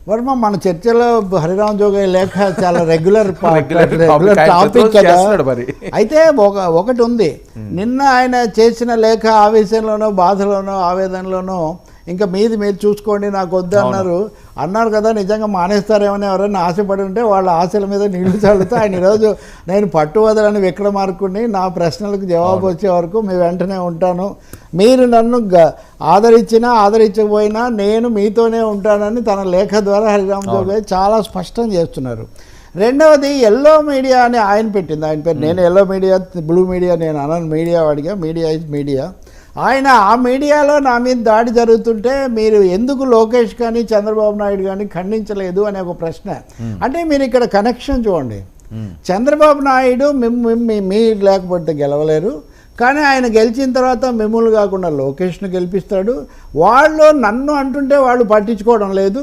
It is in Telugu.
వర్మ మన చర్చలో హరిరామ్ జోగయ్య లేఖ చాలా రెగ్యులర్ టాపిక్ కదా. అయితే ఒకటి ఉంది, నిన్న ఆయన చేసిన లేఖ ఆవేశంలోనో బాధలోనో ఆవేదనలోనో ఇంకా మీరు చూసుకోండి నాకు వద్దు అన్నారు కదా. నిజంగా మానేస్తారేమని ఎవరైనా ఆశపడి ఉంటే వాళ్ళ ఆశల మీద నీళ్లు చల్లుతూ ఆయన ఈరోజు నేను పట్టువదలని విక్రమార్కుడిని, నా ప్రశ్నలకు జవాబు వచ్చే వరకు మీ వెంటనే ఉంటాను, మీరు నన్ను ఆదరించినా ఆదరించకపోయినా నేను మీతోనే ఉంటానని తన లేఖ ద్వారా హరిరామ్ జోగయ్య చాలా స్పష్టం చేస్తున్నారు. రెండవది ఎల్లో మీడియా అని ఆయన పెట్టింది, ఆయన పేరు. నేను ఎల్లో మీడియా బ్లూ మీడియా నేను అనను, మీడియా వాడిగా, మీడియా ఇస్ మీడియా. ఆయన ఆ మీడియాలో నా మీద దాడి జరుగుతుంటే మీరు ఎందుకు లోకేష్ కానీ చంద్రబాబు నాయుడు కానీ ఖండించలేదు అనే ఒక ప్రశ్న. అంటే మీరు ఇక్కడ కనెక్షన్ చూడండి, చంద్రబాబు నాయుడు మీరు లేకపోతే గెలవలేరు, కానీ ఆయన గెలిచిన తర్వాత మిమ్మల్ని కాకుండా లోకేష్ను గెలిపిస్తాడు. వాళ్ళు నన్ను అంటుంటే వాళ్ళు పట్టించుకోవడం లేదు,